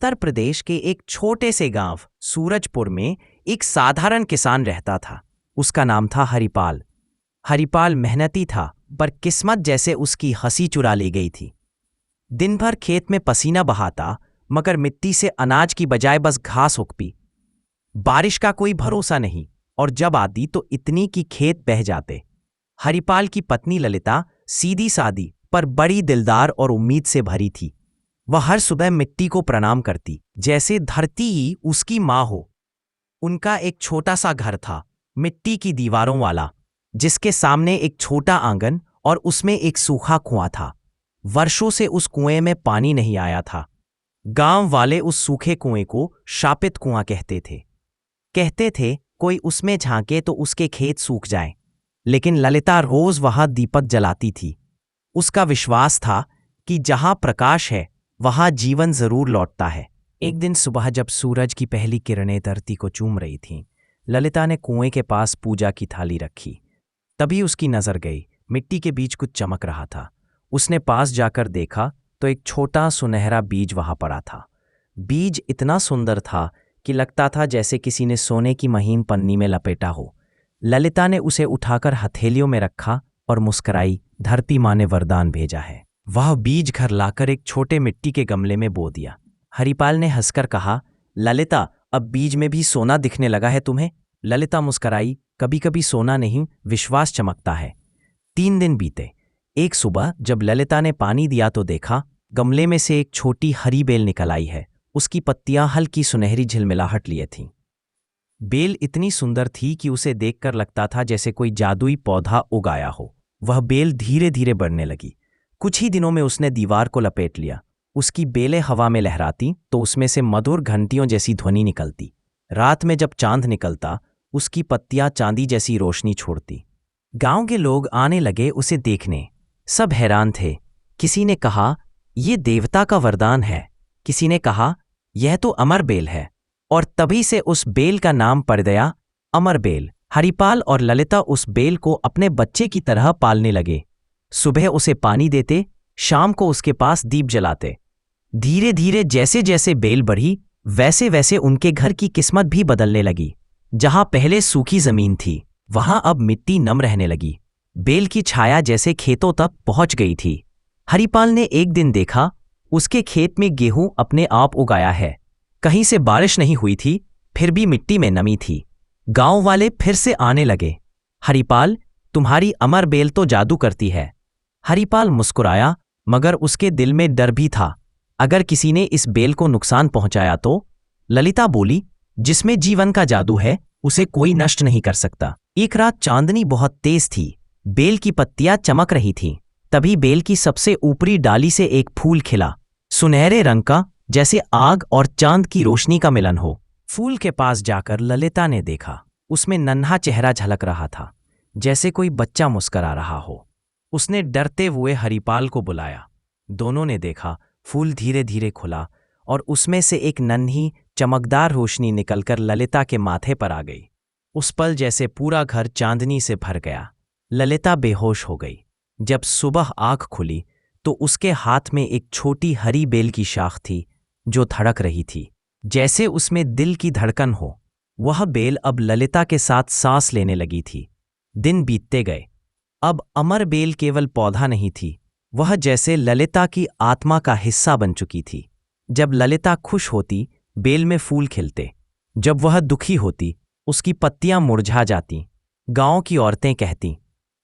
उत्तर प्रदेश के एक छोटे से गांव सूरजपुर में एक साधारण किसान रहता था। उसका नाम था हरिपाल। हरिपाल मेहनती था, पर किस्मत जैसे उसकी हंसी चुरा ले गई थी। दिन भर खेत में पसीना बहाता, मगर मिट्टी से अनाज की बजाय बस घास उगती। बारिश का कोई भरोसा नहीं, और जब आती तो इतनी कि खेत बह जाते। हरिपाल की पत्नी ललिता सीधी सादी पर बड़ी दिलदार और उम्मीद से भरी थी। वह हर सुबह मिट्टी को प्रणाम करती, जैसे धरती ही उसकी माँ हो। उनका एक छोटा सा घर था, मिट्टी की दीवारों वाला, जिसके सामने एक छोटा आंगन और उसमें एक सूखा कुआं था। वर्षों से उस कुएं में पानी नहीं आया था। गांव वाले उस सूखे कुएं को शापित कुआं कहते थे कोई उसमें झांके तो उसके खेत सूख जाएं। लेकिन ललिता रोज वहां दीपक जलाती थी। उसका विश्वास था कि जहां प्रकाश है वहां जीवन जरूर लौटता है। एक दिन सुबह जब सूरज की पहली किरणें धरती को चूम रही थीं, ललिता ने कुएं के पास पूजा की थाली रखी। तभी उसकी नजर गई, मिट्टी के बीच कुछ चमक रहा था। उसने पास जाकर देखा तो एक छोटा सुनहरा बीज वहां पड़ा था। बीज इतना सुंदर था कि लगता था जैसे किसी ने सोने की महीन पन्नी में लपेटा हो। ललिता ने उसे उठाकर हथेलियों में रखा और मुस्कुराई, धरती माँ ने वरदान भेजा है। वह बीज घर लाकर एक छोटे मिट्टी के गमले में बो दिया। हरिपाल ने हंसकर कहा, ललिता, अब बीज में भी सोना दिखने लगा है तुम्हें? ललिता मुस्कुराई, कभी कभी सोना नहीं, विश्वास चमकता है। 3 दिन बीते। एक सुबह जब ललिता ने पानी दिया तो देखा गमले में से एक छोटी हरी बेल निकल आई है। उसकी पत्तियां हल्की सुनहरी झिलमिलाहट लिए थीं। बेल इतनी सुंदर थी कि उसे देखकर लगता था जैसे कोई जादुई पौधा उगाया हो। वह बेल धीरे धीरे बढ़ने लगी। कुछ ही दिनों में उसने दीवार को लपेट लिया। उसकी बेलें हवा में लहराती तो उसमें से मधुर घंटियों जैसी ध्वनि निकलती। रात में जब चांद निकलता, उसकी पत्तियां चांदी जैसी रोशनी छोड़ती। गांव के लोग आने लगे उसे देखने। सब हैरान थे। किसी ने कहा, यह देवता का वरदान है। किसी ने कहा, यह तो अमर बेल है। और तभी से उस बेल का नाम पड़ गया अमर बेल। हरिपाल और ललिता उस बेल को अपने बच्चे की तरह पालने लगे। सुबह उसे पानी देते, शाम को उसके पास दीप जलाते। धीरे धीरे जैसे जैसे बेल बढ़ी, वैसे वैसे उनके घर की किस्मत भी बदलने लगी। जहां पहले सूखी जमीन थी, वहां अब मिट्टी नम रहने लगी। बेल की छाया जैसे खेतों तक पहुंच गई थी। हरिपाल ने एक दिन देखा, उसके खेत में गेहूं अपने आप उगाया है। कहीं से बारिश नहीं हुई थी, फिर भी मिट्टी में नमी थी। गांव वाले फिर से आने लगे। हरिपाल, तुम्हारी अमर बेल तो जादू करती है। हरिपाल मुस्कुराया, मगर उसके दिल में डर भी था। अगर किसी ने इस बेल को नुकसान पहुंचाया तो? ललिता बोली, जिसमें जीवन का जादू है उसे कोई नष्ट नहीं कर सकता। एक रात चांदनी बहुत तेज थी। बेल की पत्तियां चमक रही थीं। तभी बेल की सबसे ऊपरी डाली से एक फूल खिला, सुनहरे रंग का, जैसे आग और चांद की रोशनी का मिलन हो। फूल के पास जाकर ललिता ने देखा, उसमें नन्हा चेहरा झलक रहा था, जैसे कोई बच्चा मुस्कुरा रहा हो। उसने डरते हुए हरिपाल को बुलाया। दोनों ने देखा, फूल धीरे धीरे खुला और उसमें से एक नन्ही चमकदार रोशनी निकलकर ललिता के माथे पर आ गई। उस पल जैसे पूरा घर चांदनी से भर गया। ललिता बेहोश हो गई। जब सुबह आंख खुली तो उसके हाथ में एक छोटी हरी बेल की शाख थी जो धड़क रही थी, जैसे उसमें दिल की धड़कन हो। वह बेल अब ललिता के साथ सांस लेने लगी थी। दिन बीतते गए। अब अमर बेल केवल पौधा नहीं थी, वह जैसे ललिता की आत्मा का हिस्सा बन चुकी थी। जब ललिता खुश होती, बेल में फूल खिलते। जब वह दुखी होती, उसकी पत्तियां मुरझा जातीं। गांव की औरतें कहतीं,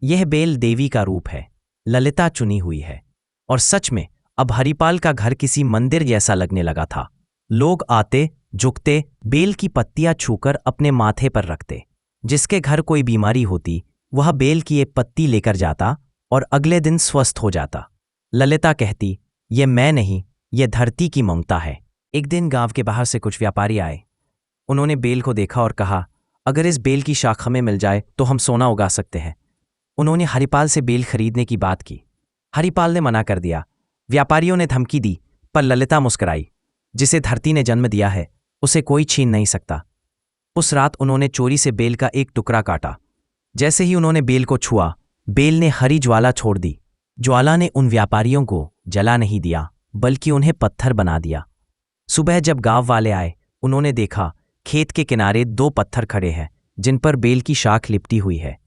यह बेल देवी का रूप है, ललिता चुनी हुई है। और सच में अब हरिपाल का घर किसी मंदिर जैसा लगने लगा था। लोग आते, झुकते, बेल की पत्तियां छूकर अपने माथे पर रखते। जिसके घर कोई बीमारी होती, वह बेल की एक पत्ती लेकर जाता और अगले दिन स्वस्थ हो जाता। ललिता कहती, ये मैं नहीं, ये धरती की ममता है। एक दिन गांव के बाहर से कुछ व्यापारी आए। उन्होंने बेल को देखा और कहा, अगर इस बेल की शाख हमें मिल जाए तो हम सोना उगा सकते हैं। उन्होंने हरिपाल से बेल खरीदने की बात की। हरिपाल ने मना कर दिया। व्यापारियों ने धमकी दी, पर ललिता मुस्कुराई। जिसे धरती ने जन्म दिया है उसे कोई छीन नहीं सकता। उस रात उन्होंने चोरी से बेल का एक टुकड़ा काटा। जैसे ही उन्होंने बेल को छुआ, बेल ने हरी ज्वाला छोड़ दी। ज्वाला ने उन व्यापारियों को जला नहीं दिया, बल्कि उन्हें पत्थर बना दिया। सुबह जब गांव वाले आए, उन्होंने देखा खेत के किनारे 2 पत्थर खड़े हैं जिन पर बेल की शाख लिपटी हुई है।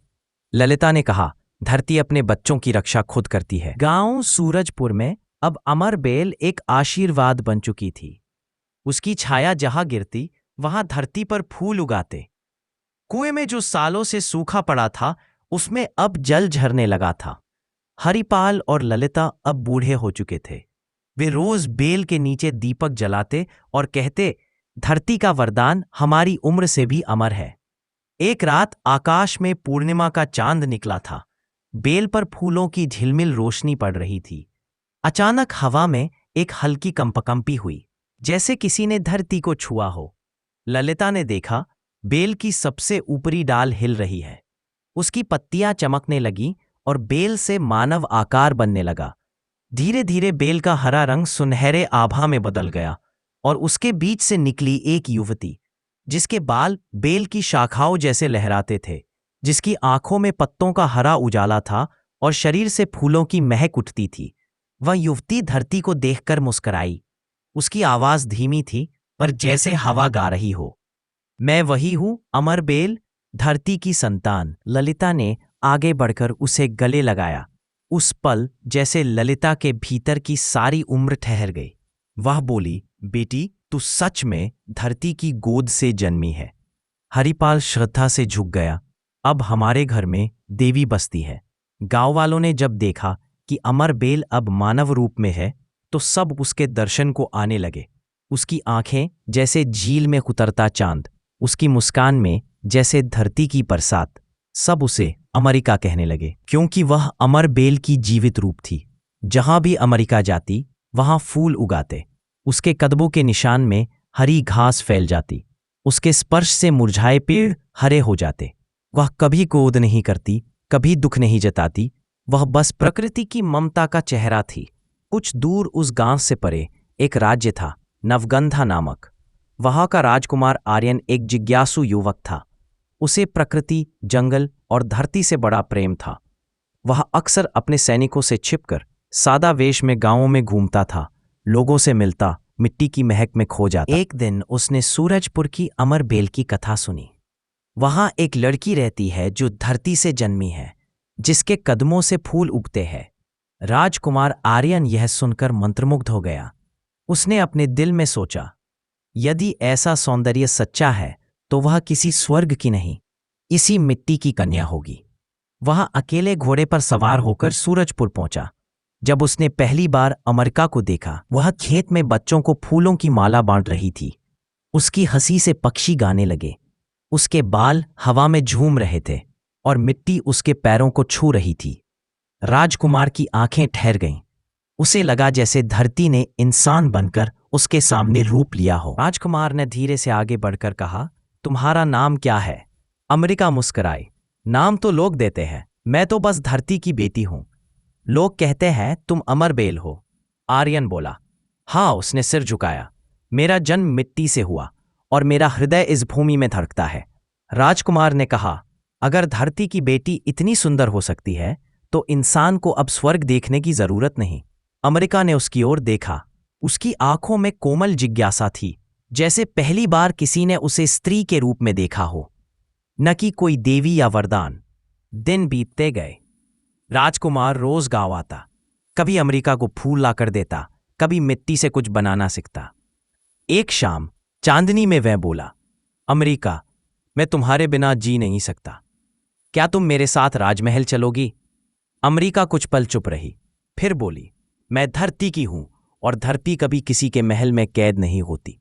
ललिता ने कहा, धरती अपने बच्चों की रक्षा खुद करती है। गांव सूरजपुर में अब अमर बेल एक आशीर्वाद बन चुकी थी। उसकी छाया जहां गिरती वहां धरती पर फूल उगाते। कुएं में जो सालों से सूखा पड़ा था उसमें अब जल झरने लगा था। हरिपाल और ललिता अब बूढ़े हो चुके थे। वे रोज बेल के नीचे दीपक जलाते और कहते, धरती का वरदान हमारी उम्र से भी अमर है। एक रात आकाश में पूर्णिमा का चांद निकला था। बेल पर फूलों की झिलमिल रोशनी पड़ रही थी। अचानक हवा में एक हल्की कंपकंपी हुई, जैसे किसी ने धरती को छुआ हो। ललिता ने देखा, बेल की सबसे ऊपरी डाल हिल रही है। उसकी पत्तियां चमकने लगीं और बेल से मानव आकार बनने लगा। धीरे धीरे बेल का हरा रंग सुनहरे आभा में बदल गया और उसके बीच से निकली एक युवती, जिसके बाल बेल की शाखाओं जैसे लहराते थे, जिसकी आंखों में पत्तों का हरा उजाला था और शरीर से फूलों की महक उठती थी। वह युवती धरती को देखकर मुस्कुराई। उसकी आवाज धीमी थी, पर जैसे हवा गा रही हो। मैं वही हूं, अमर बेल, धरती की संतान। ललिता ने आगे बढ़कर उसे गले लगाया। उस पल जैसे ललिता के भीतर की सारी उम्र ठहर गई। वह बोली, बेटी, तू सच में धरती की गोद से जन्मी है। हरिपाल श्रद्धा से झुक गया। अब हमारे घर में देवी बसती है। गांव वालों ने जब देखा कि अमर बेल अब मानव रूप में है तो सब उसके दर्शन को आने लगे। उसकी आंखें जैसे झील में उतरता चांद, उसकी मुस्कान में जैसे धरती की बरसात। सब उसे अमेरिका कहने लगे, क्योंकि वह अमर बेल की जीवित रूप थी। जहां भी अमेरिका जाती वहां फूल उगाते। उसके कदमों के निशान में हरी घास फैल जाती। उसके स्पर्श से मुरझाए पेड़ हरे हो जाते। वह कभी क्रोध नहीं करती, कभी दुख नहीं जताती। वह बस प्रकृति की ममता का चेहरा थी। कुछ दूर उस गांव से परे एक राज्य था, नवगंधा नामक। वहां का राजकुमार आर्यन एक जिज्ञासु युवक था। उसे प्रकृति, जंगल और धरती से बड़ा प्रेम था। वह अक्सर अपने सैनिकों से छिपकर सादा वेश में गांवों में घूमता था, लोगों से मिलता, मिट्टी की महक में खो जाता। एक दिन उसने सूरजपुर की अमर बेल की कथा सुनी। वहां एक लड़की रहती है जो धरती से जन्मी है, जिसके कदमों से फूल उगते हैं। राजकुमार आर्यन यह सुनकर मंत्रमुग्ध हो गया। उसने अपने दिल में सोचा, यदि ऐसा सौंदर्य सच्चा है तो वह किसी स्वर्ग की नहीं, इसी मिट्टी की कन्या होगी। वह अकेले घोड़े पर सवार होकर सूरजपुर पहुंचा। जब उसने पहली बार अमेरिका को देखा, वह खेत में बच्चों को फूलों की माला बांट रही थी। उसकी हंसी से पक्षी गाने लगे। उसके बाल हवा में झूम रहे थे और मिट्टी उसके पैरों को छू रही थी। राजकुमार की आंखें ठहर गईं। उसे लगा जैसे धरती ने इंसान बनकर उसके सामने रूप लिया हो। राजकुमार ने धीरे से आगे बढ़कर कहा, तुम्हारा नाम क्या है? अमेरिका मुस्कुराई। नाम तो लोग देते हैं, मैं तो बस धरती की बेटी हूं। लोग कहते हैं तुम अमर बेल हो। आर्यन बोला। हाँ, उसने सिर झुकाया। मेरा जन्म मिट्टी से हुआ और मेरा हृदय इस भूमि में धड़कता है। राजकुमार ने कहा, अगर धरती की बेटी इतनी सुंदर हो सकती है तो इंसान को अब स्वर्ग देखने की जरूरत नहीं। अमेरिका ने उसकी ओर देखा। उसकी आंखों में कोमल जिज्ञासा थी, जैसे पहली बार किसी ने उसे स्त्री के रूप में देखा हो, न कि कोई देवी या वरदान। दिन बीतते गए। राजकुमार रोज गांव आता। कभी अमेरिका को फूल लाकर देता, कभी मिट्टी से कुछ बनाना सीखता। एक शाम चांदनी में वह बोला, अमेरिका, मैं तुम्हारे बिना जी नहीं सकता। क्या तुम मेरे साथ राजमहल चलोगी? अमेरिका कुछ पल चुप रही, फिर बोली, मैं धरती की हूं और धरती कभी किसी के महल में कैद नहीं होती।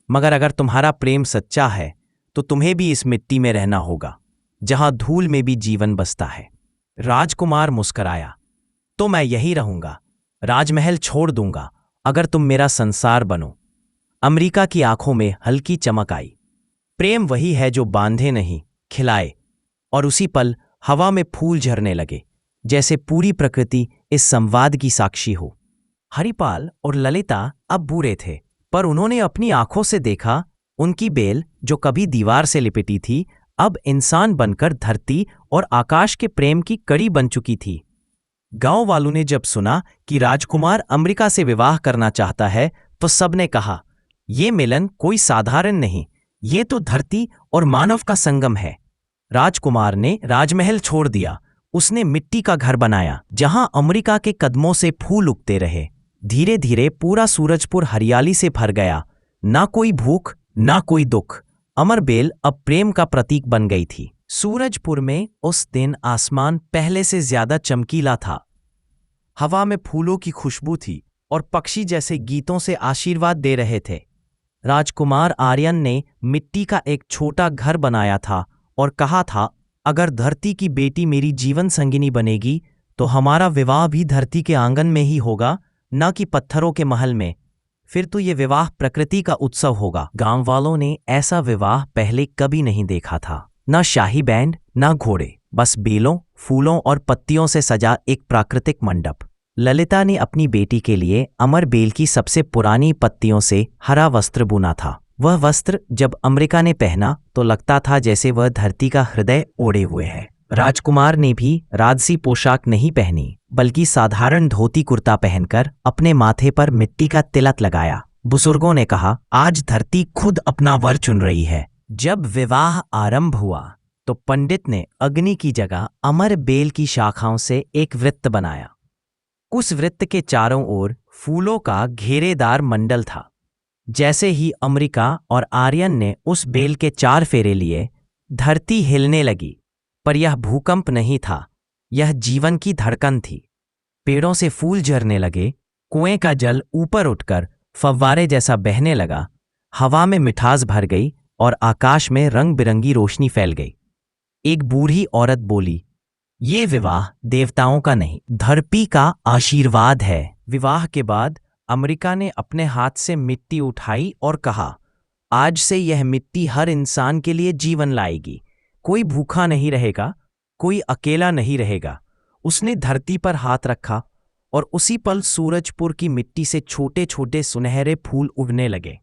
मगर अगर तुम्हारा प्रेम सच्चा है तो तुम्हें भी इस मिट्टी में रहना होगा, जहां धूल में भी जीवन बसता है। राजकुमार मुस्कराया। तो मैं यही रहूंगा, राजमहल छोड़ दूंगा अगर तुम मेरा संसार बनो। अमेरिका की आंखों में हल्की चमक आई। प्रेम वही है जो बांधे नहीं, खिलाए। और उसी पल हवा में फूल झरने लगे, जैसे पूरी प्रकृति इस संवाद की साक्षी हो। हरिपाल और ललिता अब बूढ़े थे, पर उन्होंने अपनी आंखों से देखा, उनकी बेल जो कभी दीवार से लिपटी थी अब इंसान बनकर धरती और आकाश के प्रेम की कड़ी बन चुकी थी। गांव वालों ने जब सुना कि राजकुमार अमेरिका से विवाह करना चाहता है तो सबने कहा, ये मिलन कोई साधारण नहीं, ये तो धरती और मानव का संगम है। राजकुमार ने राजमहल छोड़ दिया। उसने मिट्टी का घर बनाया जहां अमेरिका के कदमों से फूल उगते रहे। धीरे धीरे पूरा सूरजपुर हरियाली से भर गया। ना कोई भूख, ना कोई दुख। अमर बेल अब प्रेम का प्रतीक बन गई थी। सूरजपुर में उस दिन आसमान पहले से ज्यादा चमकीला था। हवा में फूलों की खुशबू थी और पक्षी जैसे गीतों से आशीर्वाद दे रहे थे। राजकुमार आर्यन ने मिट्टी का एक छोटा घर बनाया था और कहा था, अगर धरती की बेटी मेरी जीवन संगिनी बनेगी तो हमारा विवाह भी धरती के आंगन में ही होगा, न कि पत्थरों के महल में। फिर तो ये विवाह प्रकृति का उत्सव होगा। गांव वालों ने ऐसा विवाह पहले कभी नहीं देखा था। न शाही बैंड, न घोड़े, बस बेलों, फूलों और पत्तियों से सजा एक प्राकृतिक मंडप। ललिता ने अपनी बेटी के लिए अमर बेल की सबसे पुरानी पत्तियों से हरा वस्त्र बुना था। वह वस्त्र जब अमेरिका ने पहना तो लगता था जैसे वह धरती का हृदय ओढ़े हुए है। राजकुमार ने भी राजसी पोशाक नहीं पहनी, बल्कि साधारण धोती कुर्ता पहनकर अपने माथे पर मिट्टी का तिलक लगाया। बुजुर्गों ने कहा, आज धरती खुद अपना वर चुन रही है। जब विवाह आरंभ हुआ तो पंडित ने अग्नि की जगह अमर बेल की शाखाओं से एक वृत्त बनाया। उस वृत्त के चारों ओर फूलों का घेरेदार मंडल था। जैसे ही अमेरिका और आर्यन ने उस बेल के 4 फेरे लिए, धरती हिलने लगी। पर यह भूकंप नहीं था, यह जीवन की धड़कन थी। पेड़ों से फूल झरने लगे, कुएं का जल ऊपर उठकर फव्वारे जैसा बहने लगा, हवा में मिठास भर गई और आकाश में रंग बिरंगी रोशनी फैल गई। एक बूढ़ी औरत बोली, ये विवाह देवताओं का नहीं, धरती का आशीर्वाद है। विवाह के बाद अमेरिका ने अपने हाथ से मिट्टी उठाई और कहा, आज से यह मिट्टी हर इंसान के लिए जीवन लाएगी। कोई भूखा नहीं रहेगा, कोई अकेला नहीं रहेगा। उसने धरती पर हाथ रखा और उसी पल सूरजपुर की मिट्टी से छोटे छोटे सुनहरे फूल उगने लगे।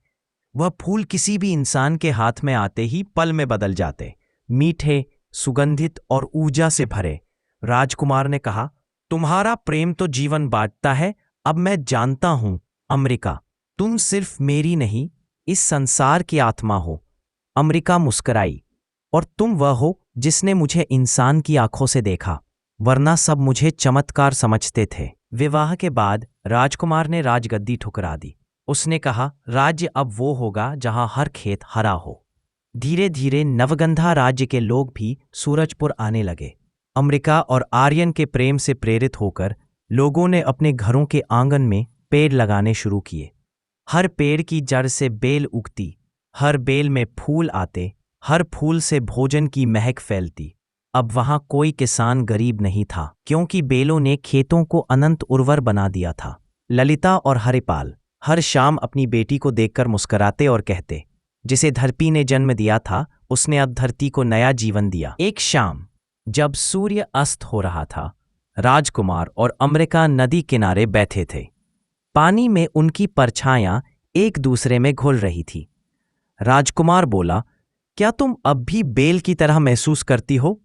वह फूल किसी भी इंसान के हाथ में आते ही पल में बदल जाते, मीठे, सुगंधित और ऊर्जा से भरे। राजकुमार ने कहा, तुम्हारा प्रेम तो जीवन बांटता है। अब मैं जानता हूं अमेरिका, तुम सिर्फ मेरी नहीं, इस संसार की आत्मा हो। अमेरिका मुस्कुराई, और तुम वह हो जिसने मुझे इंसान की आंखों से देखा, वरना सब मुझे चमत्कार समझते थे। विवाह के बाद राजकुमार ने राजगद्दी ठुकरा दी। उसने कहा, राज्य अब वो होगा जहां हर खेत हरा हो। धीरे धीरे नवगंधा राज्य के लोग भी सूरजपुर आने लगे। अमेरिका और आर्यन के प्रेम से प्रेरित होकर लोगों ने अपने घरों के आंगन में पेड़ लगाने शुरू किए। हर पेड़ की जड़ से बेल उगती, हर बेल में फूल आते, हर फूल से भोजन की महक फैलती। अब वहां कोई किसान गरीब नहीं था, क्योंकि बेलों ने खेतों को अनंत उर्वर बना दिया था। ललिता और हरिपाल हर शाम अपनी बेटी को देखकर मुस्कुराते और कहते, जिसे धरती ने जन्म दिया था उसने अब धरती को नया जीवन दिया। एक शाम जब सूर्य अस्त हो रहा था, राजकुमार और अमेरिका नदी किनारे बैठे थे। पानी में उनकी परछाइयां एक दूसरे में घुल रही थी। राजकुमार बोला, क्या तुम अब भी बेल की तरह महसूस करती हो?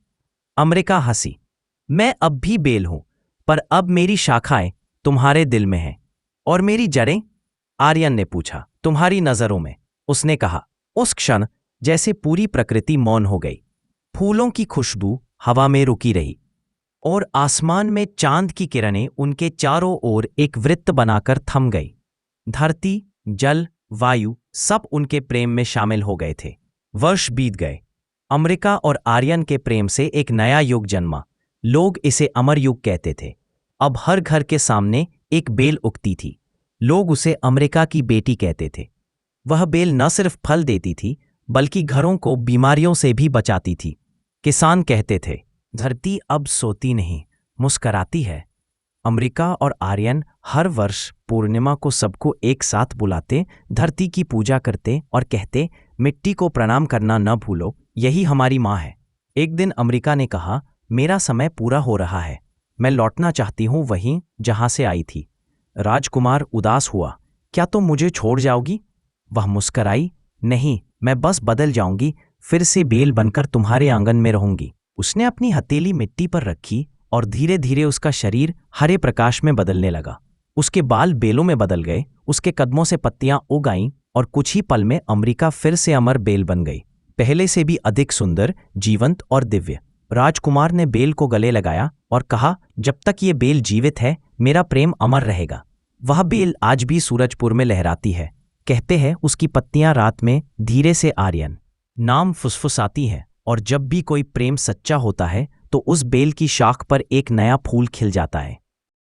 अमेरिका हंसी, मैं अब भी बेल हूं, पर अब मेरी शाखाएं तुम्हारे दिल में हैं। और मेरी जड़ें? आर्यन ने पूछा। तुम्हारी नजरों में, उसने कहा। उस क्षण जैसे पूरी प्रकृति मौन हो गई। फूलों की खुशबू हवा में रुकी रही और आसमान में चांद की किरणें उनके चारों ओर एक वृत्त बनाकर थम गई। धरती, जल, वायु सब उनके प्रेम में शामिल हो गए थे। वर्ष बीत गए। अमेरिका और आर्यन के प्रेम से एक नया युग जन्मा। लोग इसे अमर युग कहते थे। अब हर घर के सामने एक बेल उगती थी। लोग उसे अमेरिका की बेटी कहते थे। वह बेल न सिर्फ फल देती थी, बल्कि घरों को बीमारियों से भी बचाती थी। किसान कहते थे, धरती अब सोती नहीं, मुस्कराती है। अमेरिका और आर्यन हर वर्ष पूर्णिमा को सबको एक साथ बुलाते, धरती की पूजा करते और कहते, मिट्टी को प्रणाम करना न भूलो, यही हमारी माँ है। एक दिन अमेरिका ने कहा, मेरा समय पूरा हो रहा है, मैं लौटना चाहती हूँ वहीं जहां से आई थी। राजकुमार उदास हुआ, क्या तुम मुझे छोड़ जाओगी? वह मुस्कराई, नहीं, मैं बस बदल जाऊंगी, फिर से बेल बनकर तुम्हारे आंगन में रहूंगी। उसने अपनी हथेली मिट्टी पर रखी और धीरे धीरे उसका शरीर हरे प्रकाश में बदलने लगा। उसके बाल बेलों में बदल गए, उसके कदमों से पत्तियां उग आईं और कुछ ही पल में अमरिका फिर से अमर बेल बन गई, पहले से भी अधिक सुंदर, जीवंत और दिव्य। राजकुमार ने बेल को गले लगाया और कहा, जब तक ये बेल जीवित है मेरा प्रेम अमर रहेगा। वह बेल आज भी सूरजपुर में लहराती है। कहते हैं उसकी पत्तियां रात में धीरे से आर्यन नाम फुसफुसाती है, और जब भी कोई प्रेम सच्चा होता है तो उस बेल की शाख पर एक नया फूल खिल जाता है।